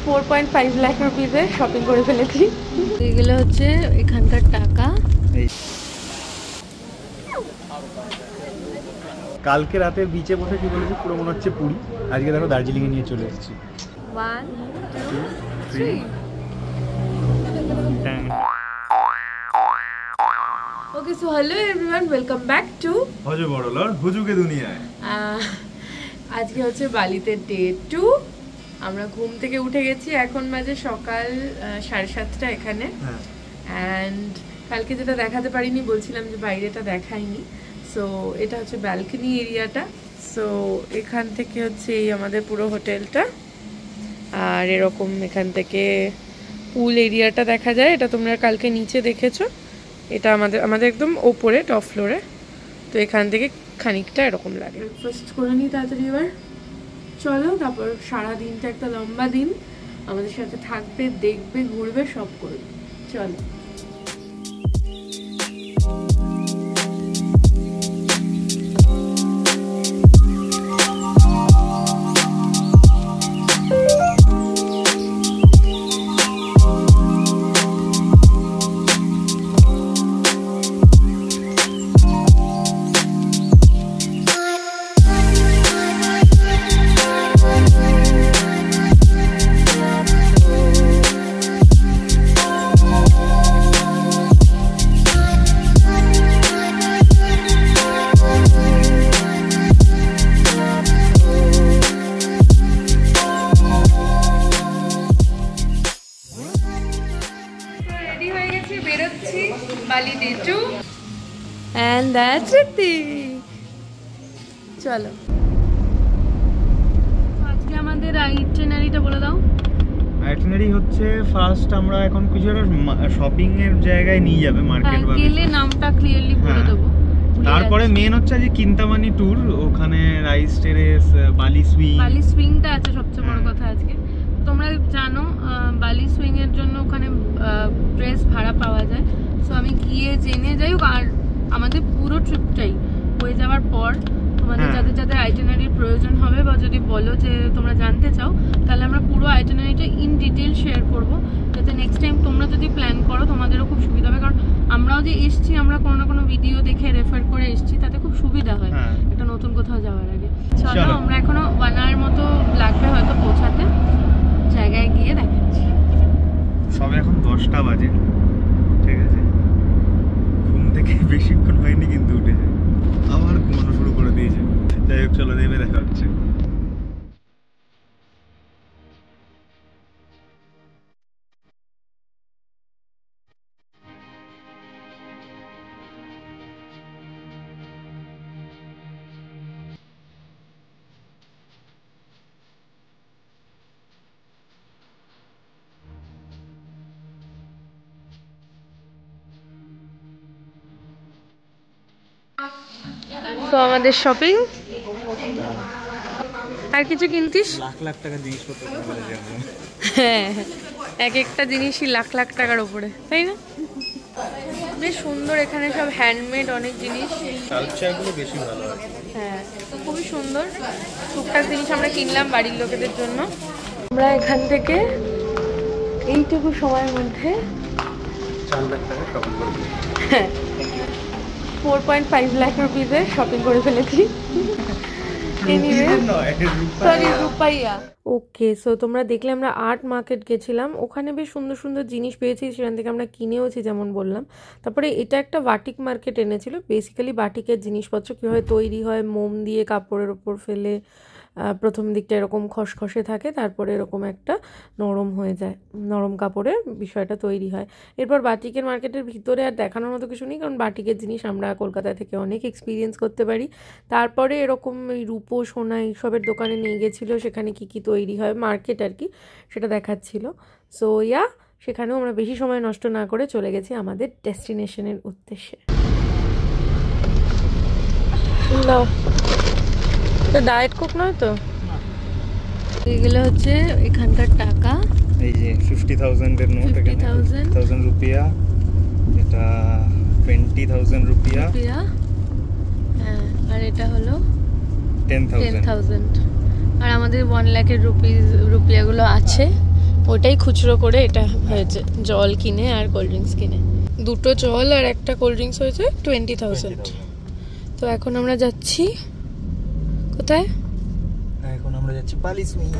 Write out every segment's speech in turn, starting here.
4.5 lakh রুপিসে shopping করে ফেলেছি। এগুলো হচ্ছে এখানকার টাকা। কালকে রাতে বিচে বসে কি বলেছি, পুরো মনে হচ্ছে পুরী। আজকে দেখো দার্জিলিং এ নিয়ে চলে এসেছি। 1 2 3 okay, so hello everyone, welcome back to হজু বড়লার হুজুকে দুনিয়ায়। আজকে হচ্ছে বালিতে ডে 2। আমরা ঘুম থেকে উঠে গেছি, এখন বাজে সকাল 7:30 এখানে। অ্যান্ড কালকে যেটা দেখাতে পারিনি, বলছিলাম যে বাইরেটা দেখাইনি। সো এটা হচ্ছে ব্যালকনি এরিয়াটা। সো এখান থেকে হচ্ছে এই আমাদের পুরো হোটেলটা, আর এরকম এখান থেকে পুল এরিয়াটা দেখা যায়। এটা তোমরা কালকে নিচে দেখেছো, এটা আমাদের একদম ওপরে টপ ফ্লোরে। তো এখান থেকে খানিকটা এরকম লাগে। ব্রেকফাস্ট করে নিই তাড়াতাড়ি এবার, চলো। তারপর সারা দিনটা একটা লম্বা দিন আমাদের সাথে থাকবে, দেখবে, ঘুরবে, সব করবে। চলো। Bali day 2 and that's it. চলো আজকে আমাদের আইটিনারিটা বলে দাও। আইটিনারি হচ্ছে ফার্স্ট আমরা এখন কিছু একটা শপিং এর জায়গায় নিয়ে যাবে, মার্কেট বা গেলে নামটা ক্লিয়ারলি বলে দেবো। তারপরে মেন হচ্ছে যে কিন্তামানি ট্যুর, ওখানে রাইস টেরেস, বালি সুইংটা আছে সবচেয়ে বড় কথা আজকে। তোমরা জানো বালি সুইং এর জন্য ওখানে ড্রেস ভাড়া পাওয়া যায়। সো আমি গিয়ে জেনে যাই। আর আমাদের পুরো ট্রিপটাই হয়ে যাওয়ার পর তোমাদের যাদের যাদের আইটিনারির প্রয়োজন হবে, বা যদি বলো যে তোমরা জানতে চাও, তাহলে আমরা পুরো আইটিনারিটা ইন ডিটেল শেয়ার করবো, যাতে নেক্সট টাইম তোমরা যদি প্ল্যান করো তোমাদেরও খুব সুবিধা হবে। কারণ আমরাও যে এসছি, আমরা কোনো না কোনো ভিডিও দেখে রেফার করে এসছি, তাতে খুব সুবিধা হয় এটা নতুন কোথাও যাওয়ার আগে। চলো, আমরা এখনো 1 hour মতো লাগবে হয়তো পৌঁছাতে, জায়গায় গিয়ে দেখাচ্ছি। সবে এখন 10টা বাজে, ঠিক আছে? ঘুম থেকে বেশিক্ষণ হয়নি কিন্তু উঠেছে, আবার ঘুমানো শুরু করে দিয়েছে। যাই হোক, চলো দেবে দেখা হচ্ছে। তো আমাদের শপিং, আর কিছু কিনতিস? লাখ লাখ টাকা জিনিসপত্র কিনে যাবো। হ্যাঁ, এক একটা জিনিসই লাখ লাখ টাকার উপরে, তাই না? বেশ সুন্দর এখানে সব হ্যান্ডমেড অনেক জিনিস, কালচারগুলো বেশি ভালো। হ্যাঁ, তো খুবই সুন্দর। টুকটাক জিনিস আমরা কিনলাম বাড়ির লোকেদের জন্য। আমরা এখান থেকে এইটুকু সময়ের মধ্যে 4 লাখ টাকা শপিং করবো। হ্যাঁ, 4.5 লাখ রুপিসে শপিং করে ফেলেছি। ওকে, সো তোমরা দেখলে আমরা আর্ট মার্কেট গেছিলাম, ওখানে বেশ সুন্দর সুন্দর জিনিস পেয়েছি, সেখান থেকে আমরা কিনেওছি যেমন বললাম। তারপরে এটা একটা বাটিক মার্কেট এনেছিল। বেসিক্যালি বাটিকের জিনিসপত্র কীভাবে তৈরি হয়, মোম দিয়ে কাপড়ের ওপর ফেলে প্রথম দিকটা এরকম খসখসে থাকে, তারপরে এরকম একটা নরম হয়ে যায়, নরম কাপড়ের বিষয়টা তৈরি হয়। এরপর বাটিকের মার্কেটের ভিতরে আর দেখানোর মতো কিছু নেই, কারণ বাটিকের জিনিস আমরা কলকাতা থেকে অনেক এক্সপিরিয়েন্স করতে পারি। তারপরে এরকম রূপো সোনা এইসবের দোকানে নিয়ে গেছিলো, সেখানে কি কি তৈরি হয়, মার্কেট আর কি, সেটা দেখাচ্ছিল। সো সেখানেও আমরা বেশি সময় নষ্ট না করে চলে গেছি আমাদের ডেস্টিনেশনের উদ্দেশ্যে। ডায়েট কোক নয় তো, এগুলো হচ্ছে এখানকার টাকা। এই যে 50,000 এর নোট, এখানে 50,000 রুপিয়া, এটা 20,000 রুপিয়া, হ্যাঁ, আর এটা হলো 10,000। আর আমাদের 1 লাখের রুপিয়াগুলো আছে ওটাই খুচরো করে এটা হয়েছে, জল কিনে আর কোল্ড ড্রিঙ্কস কিনে। দুটো জল আর একটা কোল্ড ড্রিঙ্কস হয়েছে 20,000। তো এখন আমরা যাচ্ছি কোথায়? এখন আমরা যাচ্ছি বালি সুইং।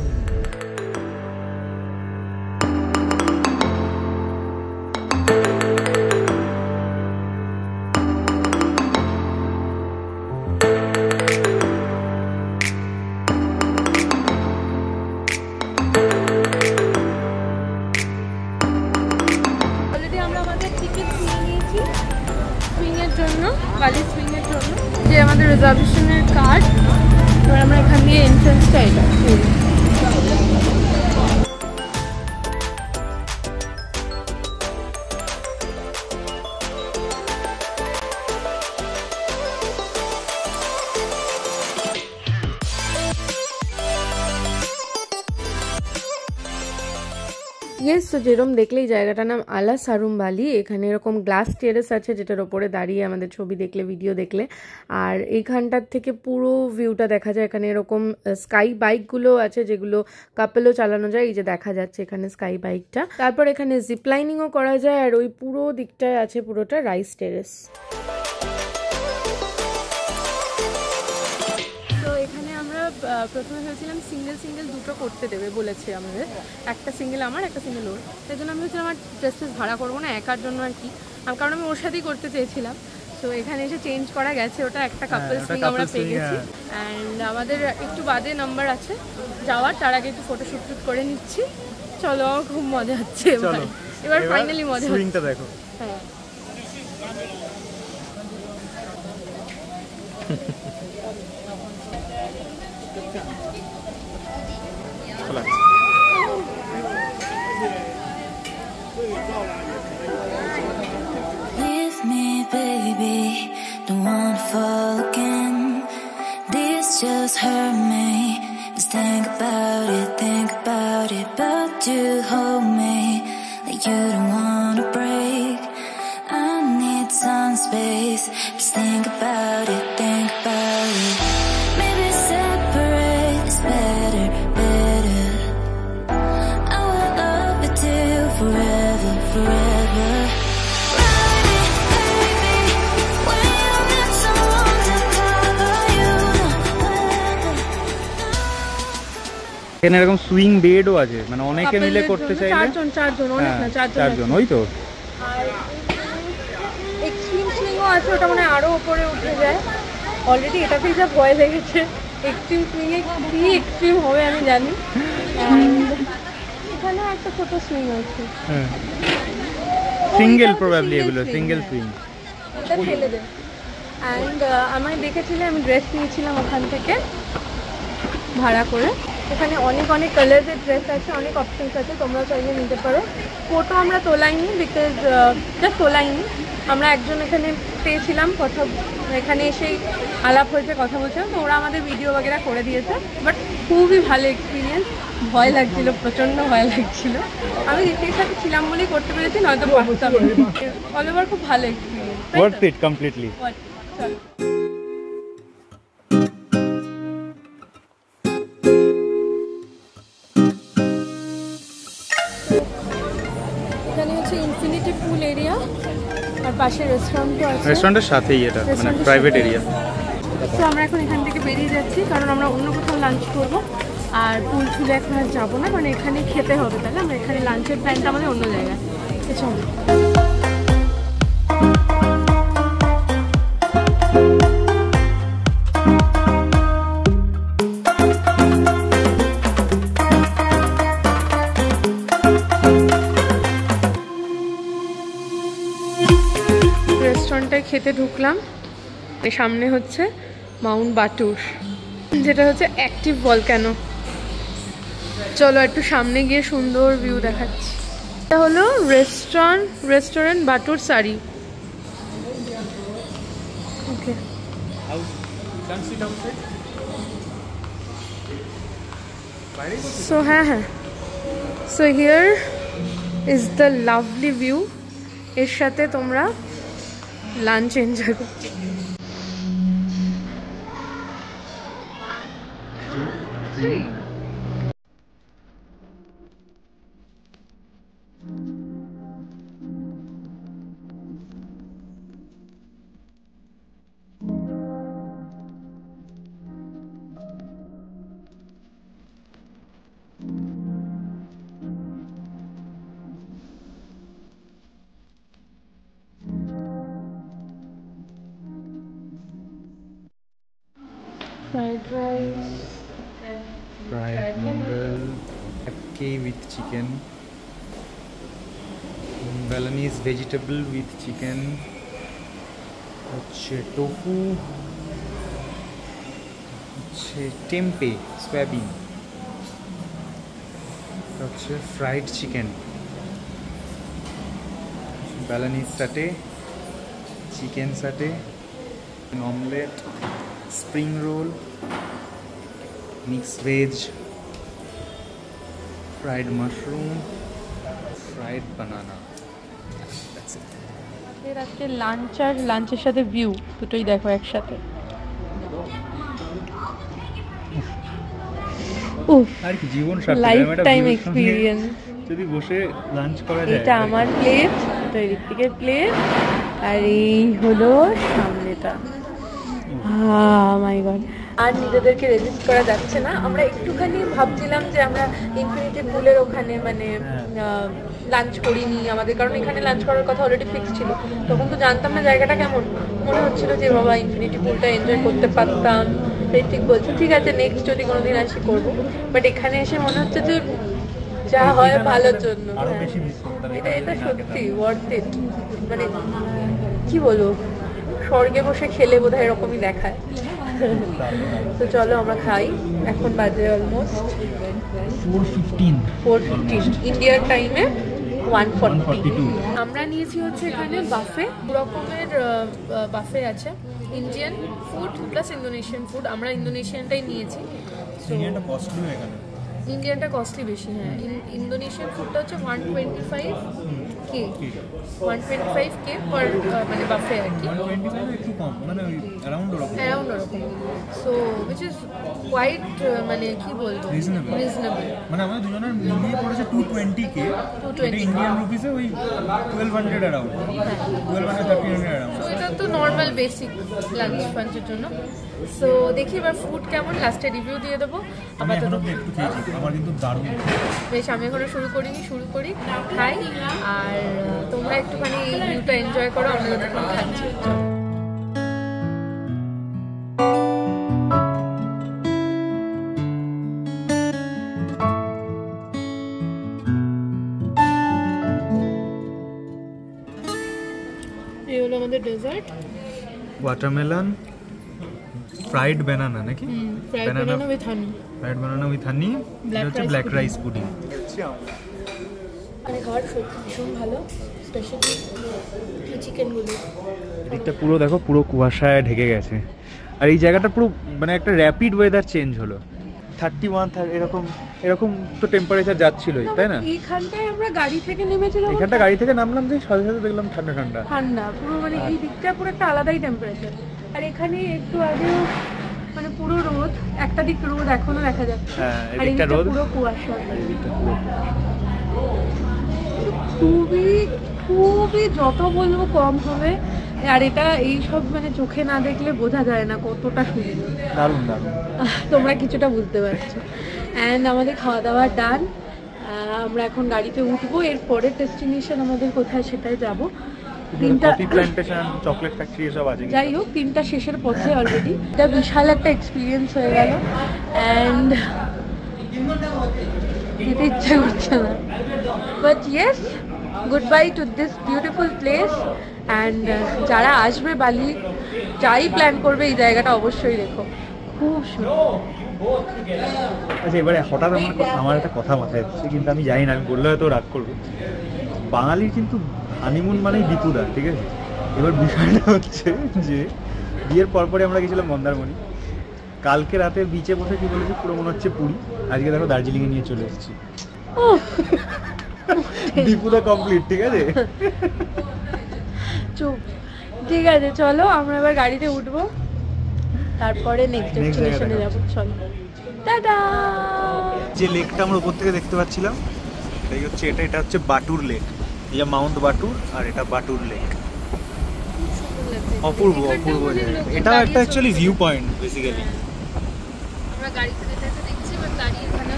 বালি সুইং এর জন্য যে আমাদের রিজার্ভেশনের কার্ড, এবার আমরা এখান দিয়ে এন্ট্রান্সটা এটা ইয়েস। তো যেরকম দেখলেই জায়গাটার নাম আলা সারুম বালি। এখানে এরকম গ্লাস টেরেস আছে যেটার ওপরে দাঁড়িয়ে আমাদের ছবি দেখলে, ভিডিও দেখলে, আর এইখানটার থেকে পুরো ভিউটা দেখা যায়। এখানে এরকম স্কাই বাইকগুলো আছে যেগুলো কাপেলও চালানো যায়, এই যে দেখা যাচ্ছে এখানে স্কাই বাইকটা। তারপর এখানে জিপলাইনিংও করা যায়, আর ওই পুরো দিকটায় আছে পুরোটা রাইস টেরেস। প্রথমে ভেবেছিলাম সিঙ্গেল সিঙ্গেল দুটো করতে দেবে বলেছে আমাদের, একটা সিঙ্গেল আমার, একটা সিঙ্গেল ওর। সেই জন্য আমি ভেবেছিলাম আমার ড্রেস ভাড়া করবো না একার জন্য আর কি, কারণ আমি ওর সাথেই করতে চেয়েছিলাম। তো এখানে এসে চেঞ্জ করা গেছে, ওটা একটা কাপল সুইং আমরা পেয়ে গেছি। অ্যান্ড আমাদের একটু বাদে নাম্বার আছে যাওয়ার, তার আগে একটু ফটোশুট করে নিচ্ছি। চলো, খুব মজা হচ্ছে এবার ফাইনালি মজা হচ্ছে। দেখো হ্যাঁ Leave me, baby, don't wanna fall again. This just hurt me. Just think about it, but you hold me like you don't wanna break. I need some space. Just think about it, maybe separate is better. I will love you till forever. এখানে এরকম swing বেডও আছে, মানে অনেকে মিলে করতে চাইলে চারজন, ওই তো। আর এক্সট্রিম সুইংও আছে, ওটা মানে আরো উপরে উঠে যায়। অলরেডি এটাতেই যা ভয় লেগেছে, এক্সট্রিম সুইংয়ে কি এক্সট্রিম হবে আমি জানি। এখানে একটা ছোট সুইং আছে, সিঙ্গেল প্রবাবলি, এগুলো সিঙ্গেল সুইং। ওটা ফেলে দেন। অ্যান্ড আমায় দেখেছিলে, আমি ড্রেস নিয়েছিলাম ওখান থেকে ভাড়া করে। এখানে অনেক কালারের ড্রেস আছে, অনেক অপশনস আছে, তোমরা চাইলে নিতে পারো। ফটো আমরা তোলাইনি, বিকজ জাস্ট তোলাইনি। আমরা একজন এখানে পেয়েছিলাম, কথা এখানে এসেই আলাপ হয়েছে, কথা বলছিলাম, তো ওরা আমাদের ভিডিও বগেরা করে দিয়েছে। বাট খুবই ভালো এক্সপিরিয়েন্স। ভয় লাগছিল, প্রচণ্ড ভয় লাগছিল। আমি রীতির সাথে ছিলাম বলেই করতে পেরেছি, নয়তো পারতাম না। অল ওভার খুব ভালো এক্সপিরিয়েন্স, ওয়ার্থ ইট কমপ্লিটলি। এখানে হচ্ছে ইনফিনিটি পুল এরিয়া, আর পাশে রেস্টুরেন্টও আছে। রেস্টুরেন্টের সাথেই এটা, মানে প্রাইভেট এরিয়া। তো আমরা এখন এখান থেকে বেরিয়ে যাচ্ছি, কারণ আমরা অন্য কোথাও লাঞ্চ করবো। আর পুল ছুলে এখন আর যাবো না, কারণ এখানে খেতে হবে, তাহলে আমরা এখানে লাঞ্চের প্ল্যানটা আমাদের অন্য জায়গায়। চলো। রেস্টুরেন্টটায় খেতে ঢুকলাম। সামনে হচ্ছে মাউন্ট বাটুর, যেটা হচ্ছে অ্যাক্টিভ ভলক্যানো। চলো একটু সামনে গিয়ে সুন্দর ভিউ দেখাচ্ছি। এটা হলো রেস্টুরেন্ট বাটুর সারি। ওকে, সো হ্যাঁ, so here is the lovely view. এর সাথে তোমরা লাঞ্চ এনজয় করছো। Fried rice, fried noodle, FK with chicken, Balinese vegetable with chicken, হচ্ছে tofu, হচ্ছে tempeh, soybean, হচ্ছে fried chicken, Balinese satay, chicken satay, an omelette, spring roll, mixed veg, fried mushroom, fried banana. That's it. এর আজকে lunch আর লাঞ্চের সাথে view দুটোই দেখো একসাথে। উফ, আর কি জীবন সাথে লাইফ টাইম এক্সপেরিয়েন্স। যদি বসে লাঞ্চ করা যায়। এটা আমার প্লেট, এটা ঋত্বিকের প্লেট, আর এই হলো সামনেটা। মাই গড, আর নিজেদেরকে রেজিস্ট করা যাচ্ছে না। আমরা একটুখানি ভাবছিলাম যে আমরা ইনফিনিটি পুলের ওখানে মানে লাঞ্চ করিনি আমাদের, কারণ এখানে লাঞ্চ করার কথা অলরেডি ফিক্স ছিল। তখন তো জানতাম না জায়গাটা কেমন, মনে হচ্ছিল যে বাবা ইনফিনিটি পুলটা এনজয় করতে পারতাম। ঋত্বিক বলছে ঠিক আছে নেক্সট যদি কোনোদিন আসি করবো, বাট এখানে এসে মনে হচ্ছে যে যা হয় ভালোর জন্য। এটা এটা সত্যি ওয়ার্থ ইট, মানে কি বলবো, স্বর্গে বসে খেলে বোধ হয় এরকমই দেখায়। তো চলো আমরা খাই, এখন বাজে অলমোস্ট 4:15 ইন্ডিয়ান টাইমে 1:42। আমরা নিয়েছি হচ্ছে এখানে বাফে, দু রকমের বাফে আছে, Indian food plus Indonesian food. আমরা ইন্দোনেশিয়ানটাই নিয়েছি। ইন্ডিয়ানটা কস্টলি বেশি, হ্যাঁ। ইন্দোনেশিয়ান ফুডটা হচ্ছে 125K পার মানে বাফে আর কি, একটু কম মানে অ্যারাউন্ড ওরকম। সো উইচ ইজ কোয়াইট মানে কি বলবো রিজনেবল। মানে আমাদের দুজনের মিলিয়ে পড়েছে 220K, এটা ইন্ডিয়ান রুপিসে ওই 1200 অ্যারাউন্ড, 1200-1300 অ্যারাউন্ড। সো এটা তো নর্মাল বেসিক লাঞ্চ ফাঞ্চের জন্য। সো দেখি এবার ফুড কেমন, লাস্টে রিভিউ দিয়ে দেবো। আপাতত একটু খেয়েছি, আমার কিন্তু দারুণ। বেশ, আমি এখনো শুরু করিনি, শুরু করি, খাই, আর তোমরা একটুখানি এই ভিউটা এনজয় করো, আমরা যতক্ষণ খাচ্ছি। এই হলো আমাদের ডেজার্ট, ওয়াটারমেলন, ফ্রাইড বানানা নাকি, fried banana with honey, fried banana with হানি, এটা হচ্ছে ব্ল্যাক রাইস পুডিং। মানে খাবার সত্যি ভীষণ ভালো, স্পেশালি চিকেনগুলো। এদিকটা পুরো দেখো, পুরো কুয়াশায় ঢেকে গেছে, আর এই জায়গাটা পুরো মানে একটা র্যাপিড ওয়েদার চেঞ্জ হলো। 31 এরকম তো টেম্পারেচার যাচ্ছিলই, তাই না? এইখানটায় আমরা গাড়ি থেকে নেমেছিলাম, এখানটা গাড়ি থেকে নামলাম যে সাথে সাথে দেখলাম ঠান্ডা পুরো মানে এই দিকটা পুরো একটা আলাদাই টেম্পারেচার। আর এখানে একটু আগেও মানে পুরো রোদ, একটা দিক রোদ এখনো দেখা যাচ্ছে, আর এইটা পুরো কুয়াশা। খুবই যত বলবো কম হবে, আর এটা এই সব মানে চোখে না দেখলে বোঝা যায় না কতটা সুন্দর। দারুণ। তোমরা কিছুটা বুঝতে পারছো। অ্যান্ড আমাদের খাওয়া দাওয়া ডান, আমরা এখন গাড়িতে উঠবো। এর পরের ডেস্টিনেশন আমাদের কোথায় সেটাই যাবো। চকলেট ফ্যাক্টরি এসব আছে, যাই হোক 3টা শেষের পথে অলরেডি। এটা বিশাল একটা এক্সপিরিয়েন্স হয়ে গেল, অ্যান্ড যেতে ইচ্ছা করছে না, but yes, good bye to this beautiful place. And যারা আসবে বালি, যাই প্ল্যান করবে এই জায়গাটা অবশ্যই দেখো, খুব সুন্দর। আচ্ছা, এবারে হঠাৎ আমার একটা কথা মাথায় এসেছে, কিন্তু আমি জানি না, আমি বললে হয়তো রাগ করবো। বাঙালির কিন্তু হানিমুন মানেই দীপুদা, ঠিক আছে? এবার বিষয়টা হচ্ছে যে বিয়ের পরপরে আমরা গেছিলাম মন্দারমণি, কালকে রাতে বিচে বসে কি বলেছি, পুরো মনে হচ্ছে পুরী। আজকে দেখো দার্জিলিংয়ে নিয়ে চলে এসেছি, দীপুদা কমপ্লিট, ঠিক আছে? চুপ, ঠিক আছে, চলো আমরা এবার গাড়িতে উঠবো, তারপরে নেক্সট ডেস্টিনেশনে যাবো। চলো, টাটা। যে লেকটা আমরা উপর থেকে দেখতে পাচ্ছিলাম, এটা হচ্ছে বাটুর লেক। এই যে মাউন্ট বাটুর, আর এটা বাটুর লেক। অপূর্ব এটা একটা অ্যাকচুয়ালি ভিউ পয়েন্ট বেসিক্যালি। আমরা গাড়ি থেকে দেখছি, বাট দাঁড়িয়ে এখানে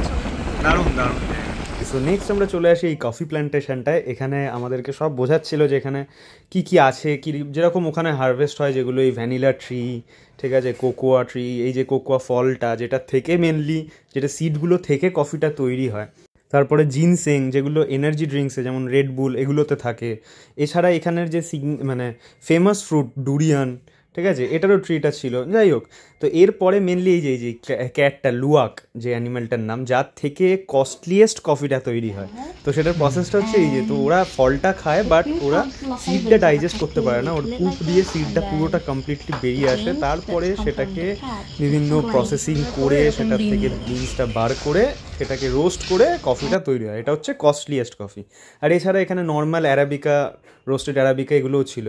দারুণ। সো নেক্সট আমরা চলে আসি এই কফি প্ল্যান্টেশনটায়। এখানে আমাদেরকে সব বোঝাচ্ছিল যে এখানে কী কী আছে, কী যেরকম ওখানে হারভেস্ট হয়, যেগুলো এই ভ্যানিলা ট্রি, ঠিক আছে, কোকোয়া ট্রি, এই যে কোকোয়া ফলটা যেটা থেকে মেনলি যেটা সিডগুলো থেকে কফিটা তৈরি হয়, তারপরে জিনসেং যেগুলো এনার্জি ড্রিঙ্কসে যেমন রেড বুল এগুলোতে থাকে। এছাড়া এখানের যে মানে ফেমাস ফ্রুট ডুরিয়ান, ঠিক আছে, এটারও ট্রিটা ছিল। যাই হোক, তো এরপরে মেনলি এই যে ক্যাটটা লুয়াক যে অ্যানিম্যালটার নাম, যার থেকে কস্টলিয়েস্ট কফিটা তৈরি হয়। তো সেটার প্রসেসটা হচ্ছে এই যে, তো ওরা ফলটা খায় বাট ওরা সিডটা ডাইজেস্ট করতে পারে না, ওর কুপ দিয়ে সিডটা পুরোটা কমপ্লিটলি বেরিয়ে আসে, তারপরে সেটাকে বিভিন্ন প্রসেসিং করে সেটার থেকে বিনসটা বার করে সেটাকে রোস্ট করে কফিটা তৈরি হয়। এটা হচ্ছে কস্টলিয়েস্ট কফি। আর এছাড়া এখানে নর্মাল অ্যারাবিকা, রোস্টেড অ্যারাবিকা এগুলোও ছিল।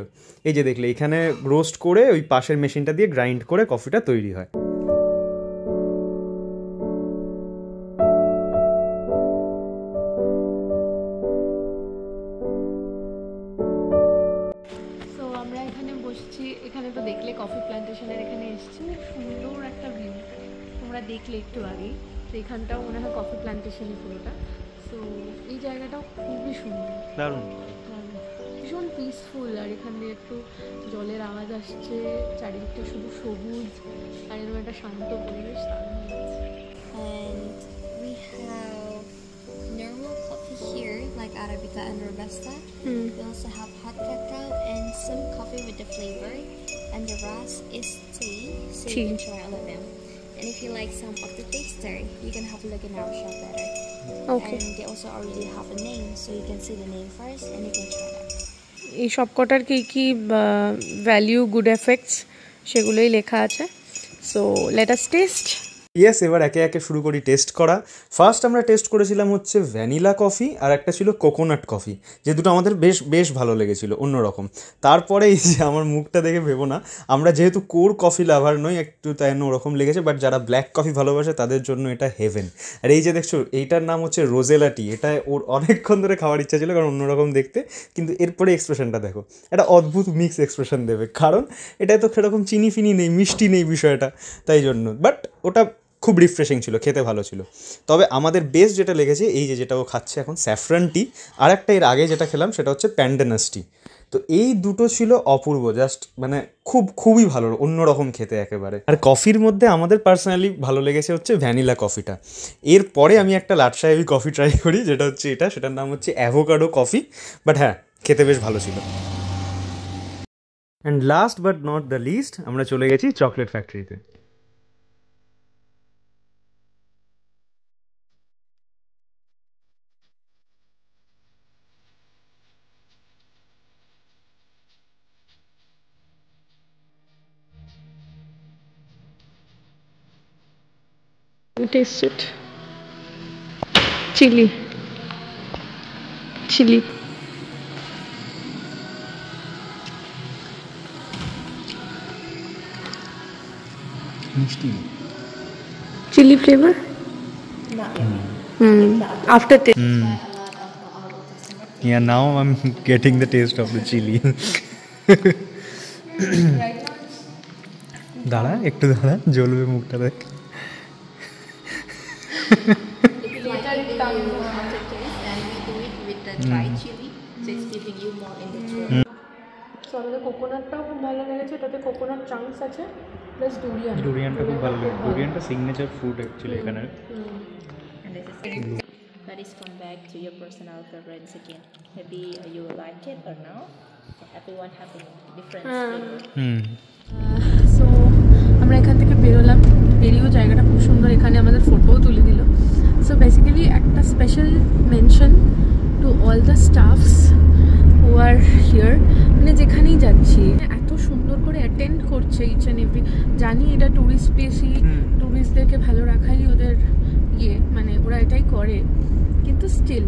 এই যে দেখলে এখানে রোস্ট করে ওই পাশের মেশিনটা দিয়ে গ্রাইন্ড করে কফিটা তৈরি হয়। সো আমরা এখানে বসছি, এখানে তো দেখলে কফি প্ল্যান্টেশনের এখানে এসেছি, সুন্দর একটা ভিউ তোমরা দেখলে একটু আগেই। তো এখানটাও মনে হয় কফি প্ল্যান্টেশনই পুরোটা। সো এই জায়গাটাও খুবই সুন্দর, দারুণ, ভীষণ পিসফুল। আর এখান দিয়ে একটু জলের আওয়াজ আসছে, চারিদিকটা শুধু সবুজ আর এরকম একটা শান্ত পরিবেশ, দারুণ লাগছে। And we have normal coffee here, like Arabica and Robusta. We also have hot cacao and some coffee with the flavor. And the rest is tea, so you can try all of them. And if you like some of the taster, you can have a look in our shop later. Okay. And they also already have a name, so you can see the name first and you can try that. এই সবকটার কি কি value, good effects সেগুলোই লেখা আছে। So let us test. Yes, এবার একে একে শুরু করি টেস্ট করা। ফার্স্ট আমরা টেস্ট করেছিলাম হচ্ছে ভ্যানিলা কফি, আর একটা ছিল কোকোনাট কফি, যে দুটো আমাদের বেশ ভালো লেগেছিল, অন্যরকম। তারপরে এই যে আমার মুখটা দেখে ভেবো না, আমরা যেহেতু কোর কফি লাভার নই, একটু তাই ওরকম লেগেছে, বাট যারা ব্ল্যাক কফি ভালোবাসে তাদের জন্য এটা হেভেন। আর এই যে দেখছো এইটার নাম হচ্ছে রোজেলা টি, এটা ওর অনেকক্ষণ ধরে খাওয়ার ইচ্ছা ছিল, কারণ অন্যরকম দেখতে, কিন্তু এরপরে এক্সপ্রেশনটা দেখো, একটা অদ্ভুত মিক্স এক্সপ্রেশন দেবে, কারণ এটা তো সেরকম চিনি ফিনি নেই, মিষ্টি নেই বিষয়টা, তাই জন্য। বাট ওটা খুব রিফ্রেশিং ছিল, খেতে ভালো ছিল। তবে আমাদের বেস্ট যেটা লেগেছে এই যে যেটা ও খাচ্ছে এখন, স্যাফরান টি, আর একটা এর আগে যেটা খেলাম সেটা হচ্ছে প্যান্ডেনাস টি। তো এই দুটো ছিল অপূর্ব, জাস্ট মানে খুবই ভালো, অন্যরকম খেতে একেবারে। আর কফির মধ্যে আমাদের পার্সোনালি ভালো লেগেছে হচ্ছে ভ্যানিলা কফিটা। এরপরে আমি একটা লাটসাহেবি কফি ট্রাই করি, যেটা হচ্ছে এটা, সেটার নাম হচ্ছে অ্যাভোকাডো কফি, বাট হ্যাঁ খেতে বেশ ভালো ছিল। And last but not the least আমরা চলে গেছি চকলেট ফ্যাক্টরিতে। Taste it. Chili. Chili flavor? After taste. Yeah, now I'm getting the taste of the chili. দাঁড়া একটু, দাঁড়া, জ্বলবে মুখটা দেখ। আমাদের কোকোনাটটাও খুব ভালো লেগেছে, এটাতে কোকোনাট চাংস আছে, প্লাস ডুরিয়ানটা খুব ভালো লাগে, ডুরিয়ানটা সিগনেচার ফ্রুট অ্যাকচুয়ালি এখানে। That is come back to your personal preference again. Maybe you like it or no. Everyone has a different flavor. So আমরা এখান থেকে বেরোলাম, বেরিয়েও জায়গাটা খুব সুন্দর, এখানে আমাদের ফটোও তুলে দিল। সো বেসিক্যালি একটা special mention to all the stuffs who R here, মানে যেখানেই যাচ্ছি এত সুন্দর করে অ্যাটেন্ড করছে ইচ অ্যান্ড এভরি। জানি এটা ট্যুরিস্ট প্লেসই, ট্যুরিস্টদেরকে ভালো রাখাই ওদের ইয়ে, মানে ওরা এটাই করে, কিন্তু still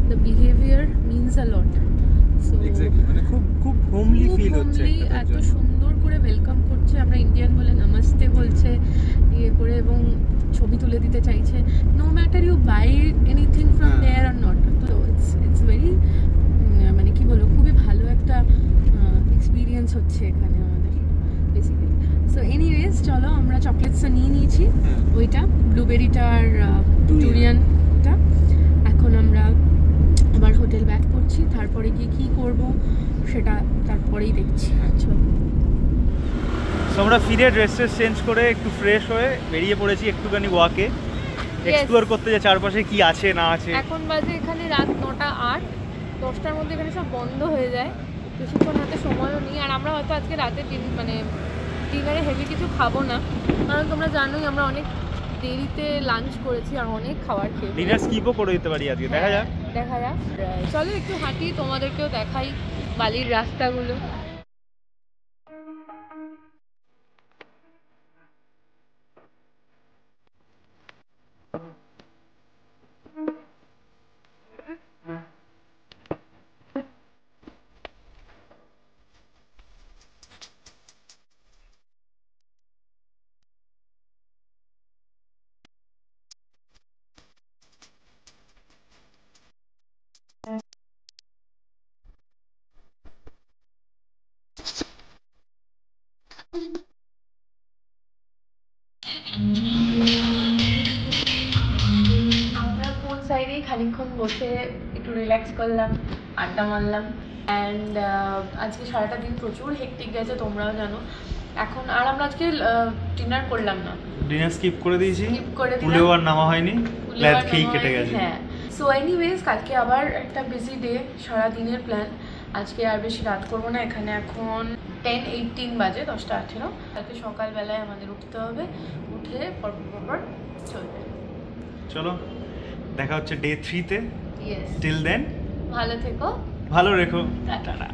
the behaviour means a lot. So মানে খুব হোমলি ফিল হচ্ছে, এত সুন্দর করে ওয়েলকাম করছে। আমরা ইন্ডিয়ান বলে নমস্তে বলছে ইয়ে করে, এবং ছবি তুলে দিতে চাইছে, no matter you buy anything from there or not. তো ইটস ভেরি, মানে কি বলবো, খুবই ভালো একটা এক্সপিরিয়েন্স হচ্ছে এখানে আমাদের বেসিক্যালি। সো এনিওয়েজ চলো, আমরা চকলেটসটা নিয়ে নিয়েছি, ওইটা ব্লুবেরিটা আর ডুরিয়ানটা। এখন আমরা তারপরে গিয়ে কী করব সেটা তারপরেই দেখছি। আচ্ছা আমরা ফিরে ড্রেস চেঞ্জ করে একটু ফ্রেশ হয়ে বেরিয়ে পড়েছি একটুখানি ওয়াকে এক্সপ্লোর করতে, যে চারপাশে কি আছে না আছে। এখন বাজে এখানে রাত 9টা 8, 10টার মধ্যে এখানে সব বন্ধ হয়ে যায়, বেশিক্ষণ হাতে সময়ও নেই। আর আমরা হয়তো আজকে রাতে ডিনারে হেভি কিছু খাবো না, কারণ তোমরা জানোই আমরা অনেক দেরিতে লাঞ্চ করেছি আর অনেক খাবার খেয়ে ডিনার স্কিপও করে দিতে পারি আজকে, দেখা যাক। চলো একটু হাঁটি, তোমাদেরকেও দেখাই বালির রাস্তাগুলো। আমরা কোন সাইডেই খানিকক্ষণ বসে একটু রিল্যাক্স করলাম, আড্ডা মারলাম। অ্যান্ড আজকে সারাটা দিন প্রচুর হেক্টিক গেছে, তোমরাও জানো। এখন আর আমরা আজকে ডিনার করলাম না, ডিনার স্কিপ করে দিয়েছি, করে পুলেও আর নামা হয়নি, ল্যাদ খেয়েই কেটে গেছে। হ্যাঁ, সো এনিওয়েজ কালকে আবার একটা বিজি ডে, সারা দিনের প্ল্যান। আজকে আর বেশি রাত করবো না, এখানে এখন 10:18 বাজে, 10:18। কালকে সকালবেলায় আমাদের উঠতে হবে, উঠে পরপর চলবে। চলো দেখা হচ্ছে ডে 3-তে। ইয়েস, টিল দেন ভালো থেকো, ভালো রেখো, টাটা। টাটা।